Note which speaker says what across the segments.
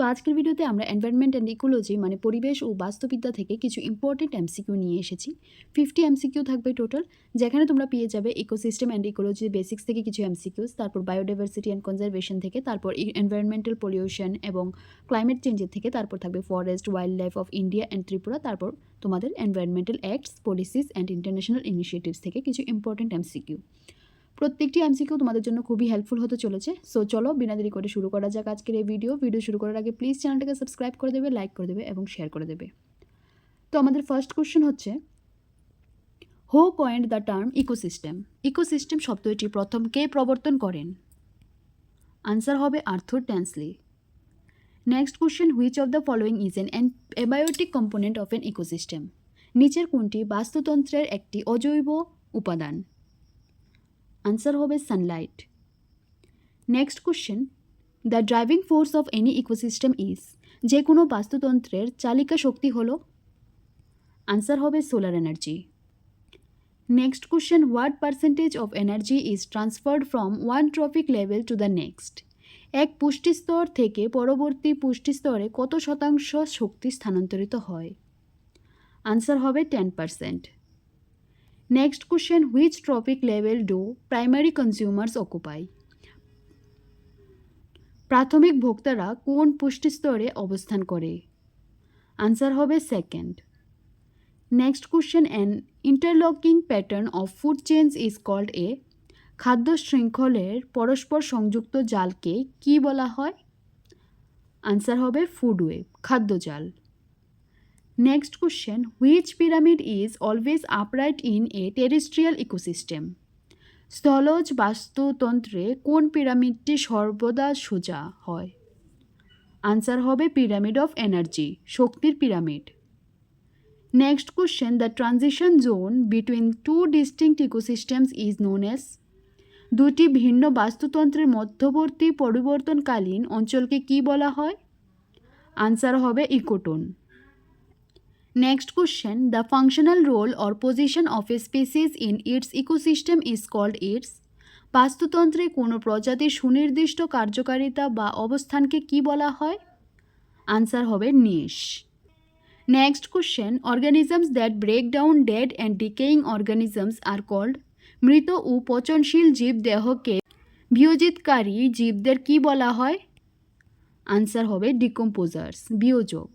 Speaker 1: তো আজকের ভিডিওতে আমরা এনভায়রনমেন্ট অ্যান্ড ইকোলজি মানে পরিবেশ ও বাস্তুবিদ্যা থেকে কিছু ইম্পর্টেন্ট এমসিকিউ নিয়ে এসেছি। 50 এমসিকিউ থাকবে টোটাল, যেখানে তোমরা পেয়ে যাবে ইকোসিস্টেম অ্যান্ড ইকোলজি বেসিক্স থেকে কিছু এমসিকিউস, তারপর বায়োডাইভার্সিটি অ্যান্ড কনজারভেশন থেকে, তারপর এনভায়রনমেন্টাল পলিউশন এবং ক্লাইমেট চেঞ্জের থেকে, তারপর থাকবে forest wild life of India and Tripura, তারপর তোমাদের environmental acts, policies and international initiatives থেকে কিছু ইম্পর্টেন্ট এমসিকিউ। প্রত্যেকটি এমসিকিউ তোমাদের জন্য খুবই হেল্পফুল হতে চলেছে। সো চলো বিনা দেরি করে শুরু করা যাক আজকের এই ভিডিও শুরু করার আগে প্লিজ চ্যানেলটাকে সাবস্ক্রাইব করে দেবে, লাইক করে দেবে এবং শেয়ার করে দেবে। তো আমাদের ফার্স্ট কোশ্চেন হচ্ছে, who coined the term ecosystem? Ecosystem শব্দটি প্রথম কে প্রবর্তন করেন? আনসার হবে Arthur Tansley. Next question, which of the following is an abiotic component of an ecosystem? নিচের কোনটি বাস্তুতন্ত্রের একটি অজৈব উপাদান? আনসার হবে sunlight. Next question, the driving force of any ecosystem is? যে কোনো বাস্তুতন্ত্রের চালিকা শক্তি হলো? আনসার হবে solar energy. Next question, what percentage of energy is transferred from one tropic level to the next? এক পুষ্টিস্তর থেকে পরবর্তী পুষ্টিস্তরে কত শতাংশ শক্তি স্থানান্তরিত হয়? আনসার হবে 10%। Next question, which trophic level do primary consumers occupy? প্রাথমিক ভোক্তারা কোন পুষ্টিস্তরে অবস্থান করে? আনসার হবে second. Next question, an interlocking pattern of food chains is called a? খাদ্য শৃঙ্খলের পরস্পর সংযুক্ত জালকে কি বলা হয়? আনসার হবে ফুড ওয়েব, খাদ্যজাল। Next question, which pyramid is always upright in a terrestrial ecosystem? স্থলজ বাস্তুতন্ত্রে কোন পিরামিডটি সর্বদা সোজা হয়? আনসার হবে পিরামিড অফ এনার্জি, শক্তির পিরামিড। Next question, the transition zone between two distinct ecosystems is known as? দুটি ভিন্ন বাস্তুতন্ত্রের মধ্যবর্তী পরিবর্তনকালীন অঞ্চলকে কি বলা হয়? আনসার হবে ecotone. Next question, the functional role or position of a species in its ecosystem is called its? বাস্তুতন্ত্রে কোনো প্রজাতির সুনির্দিষ্ট কার্যকারিতা বা অবস্থানকে কি বলা হয়? আনসার হবে niche. Next question, organisms that break down dead and decaying organisms are called? মৃত ও পচনশীল জীব দেহকে বিয়োজিতকারী জীবদের কি বলা হয়? আনসার হবে ডিকম্পোজার্স, বিয়োজক।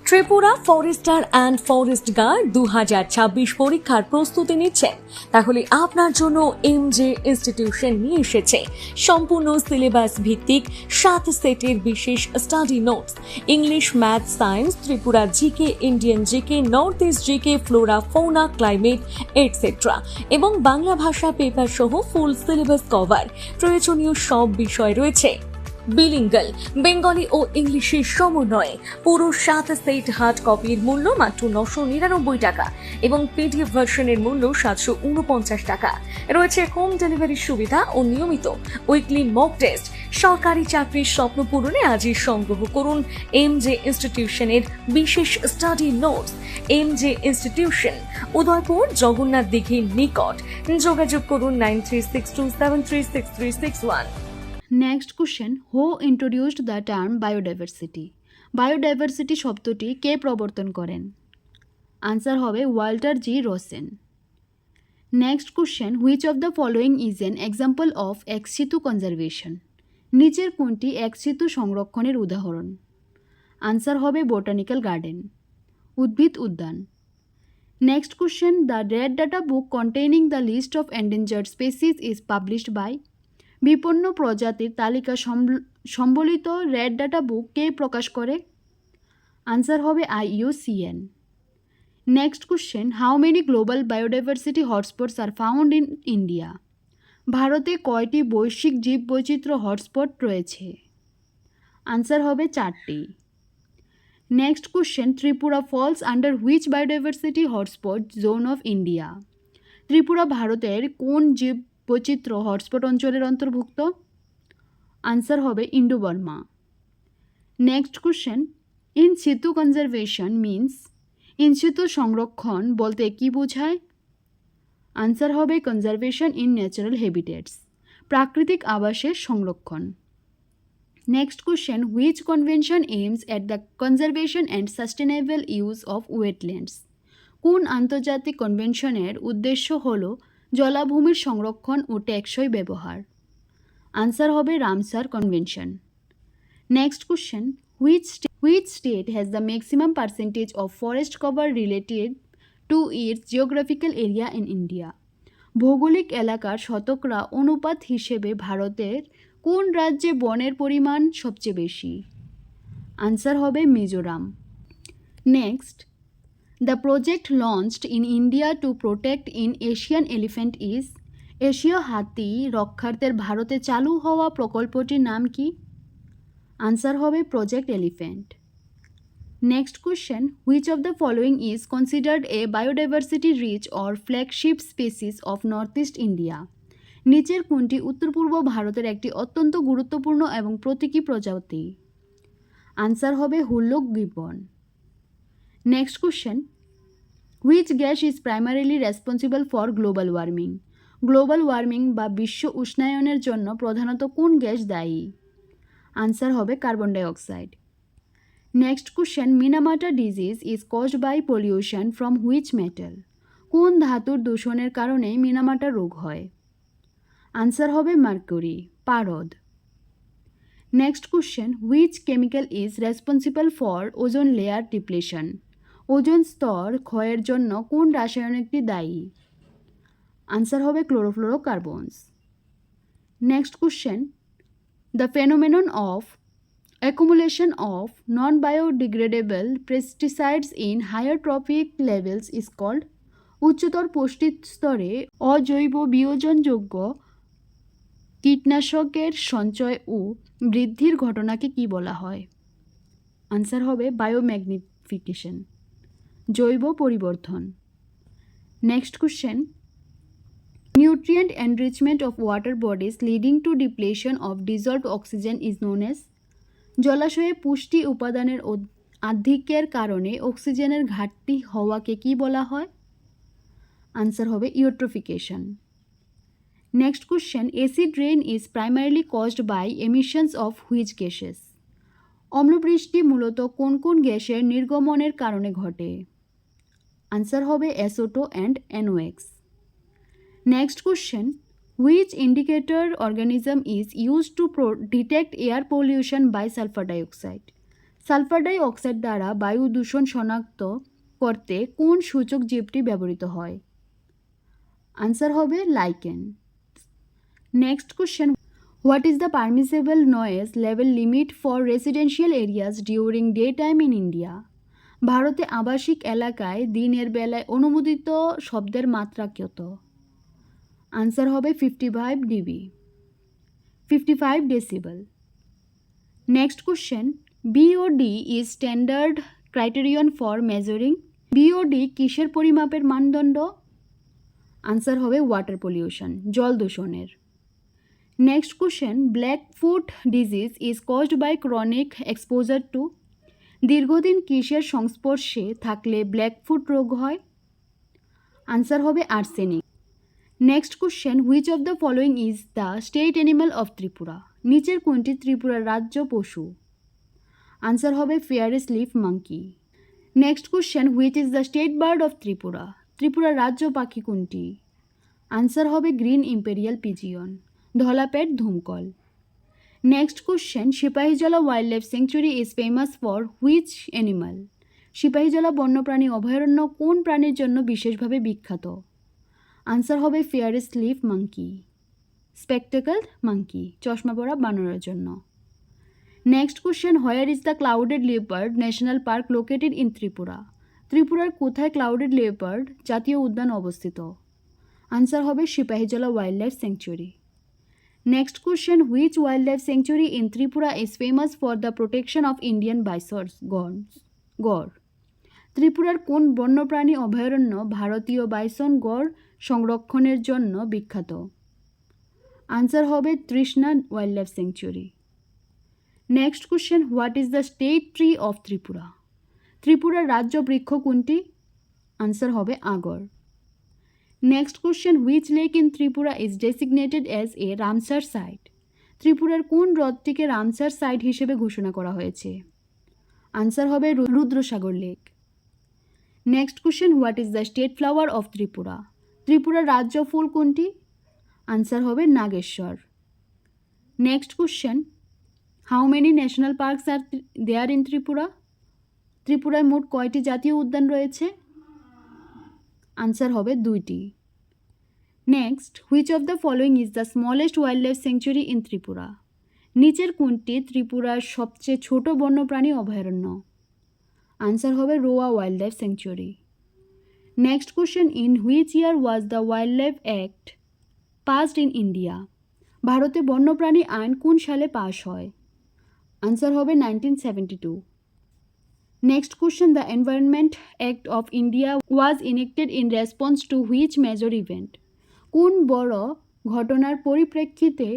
Speaker 2: Tripura forester and forest guard 2026 পরীক্ষার প্রস্তুতি নিচ্ছেন? তাহলে আপনার জন্য এমজে ইনস্টিটিউশন নিয়ে এসেছে সম্পূর্ণ সিলেবাস ভিত্তিক 7 সেটের বিশেষ study notes, English, math, science, Tripura GK, Indian GK, north east GK, flora, fauna, climate etcetera এবং বাংলা ভাষা পেপার সহ ফুল সিলেবাস কভার। প্রয়োজনীয় সব বিষয় রয়েছে। বিলিঙ্গাল, বেঙ্গলি ও ইংলিশের সমন্বয়ে পুরো 7 সেট হার্ড কপির মূল্য মাত্র 999 টাকা এবং পিডিএফ ভার্সনের মূল্য 749 টাকা। রয়েছে হোম ডেলিভারির সুবিধা ও নিয়মিত উইকলি মক টেস্ট। সরকারি চাকরির স্বপ্ন পূরণে আজই সংগ্রহ করুন এমজে ইনস্টিটিউশনের বিশেষ study notes. MJ institution, Udaipur, Jagannath দিঘির নিকট। যোগাযোগ করুন 9362736361।
Speaker 1: Next question, who introduced the term biodiversity? Biodiversity শব্দটি কে প্রবর্তন করেন? আনসার হবে Walter G Rosen. Next question, which of the following is an example of ex situ conservation? নিচের কোনটি এক্স সিতু সংরক্ষণের উদাহরণ? আনসার হবে বোটানিক্যাল গার্ডেন, উদ্ভিদ উদ্যান। Next question, the red data book containing the list of endangered species is published by? বিপন্ন প্রজাতির তালিকা সম্বলিত রেড ডাটা বুক কে প্রকাশ করে? আনসার হবে IUCN। Next question, how many global biodiversity hotspots are found in India? ভারতে কয়টি বৈশ্বিক জীববৈচিত্র্য হটস্পট রয়েছে? আনসার হবে 4টি। Next question, Tripura false under which biodiversity hotspot zone of India? Tripura ভারতের কোন জীব বৈচিত্র্য হটস্পট অঞ্চলের অন্তর্ভুক্ত? আনসার হবে Indo Burma. Next question, in situ conservation means? In situ সংরক্ষণ বলতে কি বোঝায়? আনসার হবে কনজারভেশন ইন ন্যাচারাল হ্যাবিটেটস, প্রাকৃতিক আবাসের সংরক্ষণ। Next question, which convention aims at the conservation and sustainable use of wetlands? কোন আন্তর্জাতিক কনভেনশনের উদ্দেশ্য হল জলাভূমির সংরক্ষণ ও টেকসই ব্যবহার? আনসার হবে Ramsar convention. Next question, which state has the maximum percentage of forest cover related to its geographical area in India? ভৌগোলিক এলাকার শতকরা অনুপাত হিসেবে ভারতের কোন রাজ্যে বনের পরিমাণ সবচেয়ে বেশি? আনসার হবে Mizoram. Next, the project launched in India to protect in Asian elephant is? এশীয় হাতি রক্ষার্থে ভারতে চালু হওয়া প্রকল্পটির নাম কি? আনসার হবে project elephant. Next question, which of the following is considered a biodiversity rich or flagship species of north east India? নিচের কোনটি উত্তর পূর্ব ভারতের একটি অত্যন্ত গুরুত্বপূর্ণ এবং প্রতীকী প্রজাতি? আনসার হবে hoolock gibbon. Next question, which gas is primarily responsible for global warming? Global warming বা বিশ্ব উষ্ণায়নের জন্য প্রধানত কোন গ্যাস দায়ী? আনসার হবে carbon dioxide. Next question, Minamata disease is caused by pollution from which metal? কোন ধাতুর দূষণের কারণে মিনামাটা রোগ হয়? আনসার হবে মার্কুরি, পারদ। Next question, which chemical is responsible for ozone layer depletion? Ozone স্তর ক্ষয়ের জন্য কোন রাসায়নিকটি দায়ী? আনসার হবে chlorofluorocarbons. Next question, the phenomenon of accumulation of non-biodegradable pesticides in higher trophic levels is called? উচ্চতর পুষ্টি স্তরে অজৈব বিয়োজনযোগ্য কীটনাশকের সঞ্চয় ও বৃদ্ধির ঘটনাকে কি বলা হয়? আনসার হবে বায়োম্যাগনিফিকেশন, জৈব পরিবর্ধন। Next question, nutrient enrichment of water bodies leading to depletion of dissolved oxygen is known as? জলাশয়ে পুষ্টি উপাদানের আধিক্যের কারণে অক্সিজেনের ঘাটতি হওয়াকে কি বলা হয়? আনসার হবে eutrophication. Next question, acid rain is primarily caused by emissions of which gases? অম্লবৃষ্টি মূলত কোন কোন গ্যাসের নির্গমনের কারণে ঘটে? আনসার হবে SO2 and NOx। Next question, which indicator organism is used to detect air pollution by sulfur dioxide? Sulphur dioxide দ্বারা বায়ু দূষণ শনাক্ত করতে কোন সূচক জীবটি ব্যবহৃত হয়? আনসার হবে lichen. Next question, what is the permissible noise level limit for residential areas during day time in India? ভারতে আবাসিক এলাকায় দিনের বেলায় অনুমোদিত শব্দের মাত্রা কত? আনসার হবে 55 decibel. Next question, BOD is standard criterion for measuring? BOD কিসের পরিমাপের মানদণ্ড? আনসার হবে ওয়াটার পলিউশন, জল দূষণের। Next question, black foot disease is caused by chronic exposure to? দীর্ঘদিন কিসের সংস্পর্শে থাকলে ব্ল্যাক ফুট রোগ হয়? আনসার হবে arsenic. Next question, which of the following is the state animal of Tripura? নিচের কোনটি ত্রিপুরার রাজ্য পশু? আনসার হবে Phayre's leaf monkey. Next question, which is the state bird of Tripura? ত্রিপুরার রাজ্য পাখি কোনটি? আনসার হবে গ্রিন ইম্পেরিয়াল পিজিয়ন, ধলাপেট ধুমকল। Next question, Sepahijala wildlife sanctuary is famous for which animal? Sepahijala বন্যপ্রাণী অভয়ারণ্য কোন প্রাণীর জন্য বিশেষভাবে বিখ্যাত? আনসার হবে Phayre's leaf monkey, spectacled monkey, চশমা পরা বানরের জন্য। Next question, where is the clouded leopard national park located in Tripura? ত্রিপুরার কোথায় ক্লাউডেড লিওপার্ড জাতীয় উদ্যান অবস্থিত? আনসার হবে Sepahijala wildlife sanctuary. Next question, which wildlife sanctuary in Tripura is famous for the protection of Indian bison gaur? ত্রিপুরার কোন বন্যপ্রাণী অভয়ারণ্য ভারতীয় বাইসন গড় সংরক্ষণের জন্য বিখ্যাত? আনসার হবে Trishna wildlife sanctuary. Next question, what is the state tree of Tripura? ত্রিপুরার রাজ্য বৃক্ষ কোনটি? আনসার হবে agar. Next question, which lake in Tripura is designated as a Ramsar site? ত্রিপুরার কোন হ্রদটিকে রামসার সাইট হিসেবে ঘোষণা করা হয়েছে? আনসার হবে Rudrasagar lake. Next question, what is the state flower of Tripura? ত্রিপুরার রাজ্য ফুল কোনটি? আনসার হবে Nageshwar. Next question, how many national parks are there in Tripura? ত্রিপুরায় মোট কয়টি জাতীয় উদ্যান রয়েছে? আনসার হবে 2টি। Next, which of the following is the smallest wildlife sanctuary in Tripura? নিচের কোনটি ত্রিপুরার সবচেয়ে ছোট বন্যপ্রাণী অভয়ারণ্য? আনসার হবে রোয়া wild life sanctuary. Next question, in which year was the wild life act passed in India? ভারতে বন্যপ্রাণী আইন কোন সালে পাশ হয়? আনসার হবে 1972। Next question, the environment act of India was ইনেক্টেড in response to which major event? কোন বড় ঘটনার পরিপ্রেক্ষিতে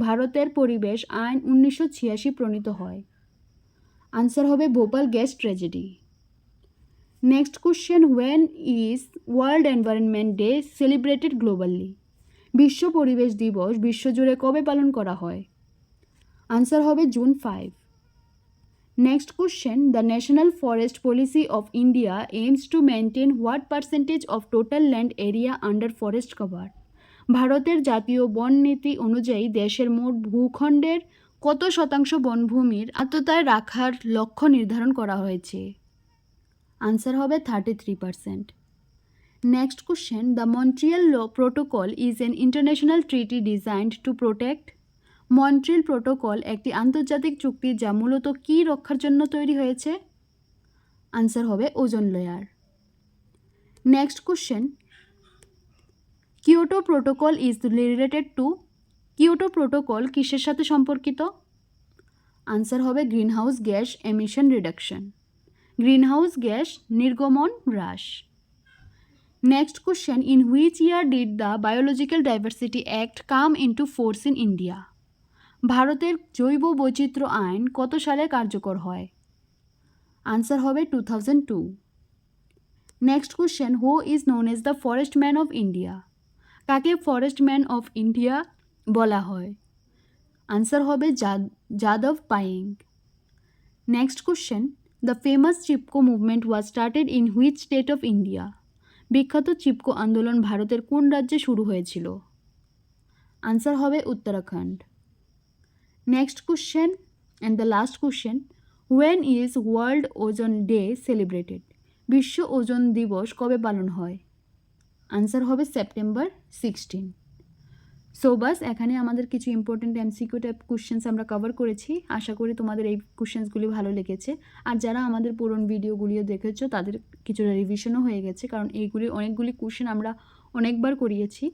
Speaker 1: ভারতের পরিবেশ আইন 1986 প্রণীত হয়? আনসার হবে Bhopal gas tragedy. Next question, when is world environment day celebrated globally? বিশ্ব পরিবেশ দিবস বিশ্বজুড়ে কবে পালন করা হয়? আনসার হবে June 5। Next question, the national forest policy of India aims to maintain what percentage of total land area under forest cover? ভারতের জাতীয় বন নীতি অনুযায়ী দেশের মোট ভূখণ্ডের কত শতাংশ বনভূমির আওতায় রাখার লক্ষ্য নির্ধারণ করা হয়েছে? আনসার হবে 33%। Next question, the Montreal protocol is an international treaty designed to protect? Montreal protocol একটি আন্তর্জাতিক চুক্তি যা মূলত কী রক্ষার জন্য তৈরি হয়েছে? আনসার হবে ozone layer. Next question, Kyoto protocol is related to? Kyoto protocol কিসের সাথে সম্পর্কিত? আনসার হবে greenhouse gas emission reduction, greenhouse gas নির্গমন হ্রাস। Next question, in which year did the biological diversity act come into force in India? ভারতের জৈব বৈচিত্র্য আইন কত সালে কার্যকর হয়? আনসার হবে 2002। Next question, who is known as the forest man of India? কাকে ফরেস্ট ম্যান অফ ইন্ডিয়া বলা হয়? আনসার হবে Yadav Payeng. Next question, the famous Chipko movement was started in which state of India? বিখ্যাত চিপকো আন্দোলন ভারতের কোন রাজ্যে শুরু হয়েছিল? আনসার হবে Uttarakhand. Next question and the last question, when is world ওজন ডে সেলিব্রেটেড? বিশ্ব ওজন দিবস কবে পালন হয়? আনসার হবে সেপ্টেম্বর 16। সো বাস এখানে আমাদের কিছু ইম্পর্টেন্ট এমসিকিউ টাইপ কোশ্চেন্স আমরা কভার করেছি। আশা করি তোমাদের এই কোশ্চেন্সগুলি ভালো লেগেছে। আর যারা আমাদের পুরনো ভিডিওগুলিও দেখেছো তাদের কিছুটা রিভিশনও হয়ে গেছে, কারণ এইগুলি অনেকগুলি কোশ্চেন আমরা অনেকবার করিয়েছি।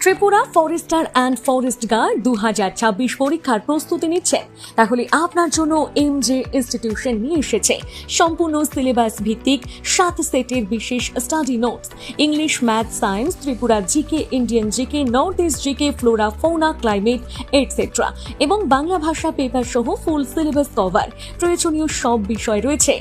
Speaker 2: Tripura forester and forest guard 2026 পরীক্ষার প্রস্তুতি নিচ্ছেন? তাহলে আপনার জন্য এমজে ইনস্টিটিউশন নিয়ে এসেছে সম্পূর্ণ সিলেবাস ভিত্তিক 7 সেটের বিশেষ study notes, English, math, science, Tripura GK, Indian GK, north east GK, flora, fauna, climate etcetera এবং বাংলা ভাষা পেপার সহ ফুল সিলেবাস কভার। প্রয়োজনীয় সব বিষয় রয়েছে।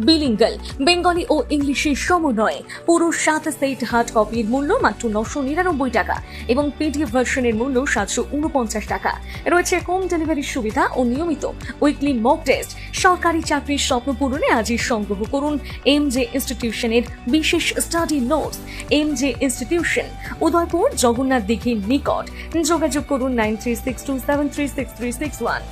Speaker 2: বিলিঙ্গাল, বেঙ্গলি ও ইংলিশের সমন্বয়ে পুরো 7 সেট হার্ড কপির মূল্য মাত্র 999 টাকা এবং পিডিএফ ভার্সনের মূল্য 749 টাকা। রয়েছে হোম ডেলিভারির সুবিধা ও নিয়মিত উইকলি মক টেস্ট। সরকারি চাকরির স্বপ্ন পূরণে আজই সংগ্রহ করুন এমজে ইনস্টিটিউশনের বিশেষ study notes. MJ institution, Udaipur, Jagannath দিঘির নিকট। যোগাযোগ করুন 9362736361।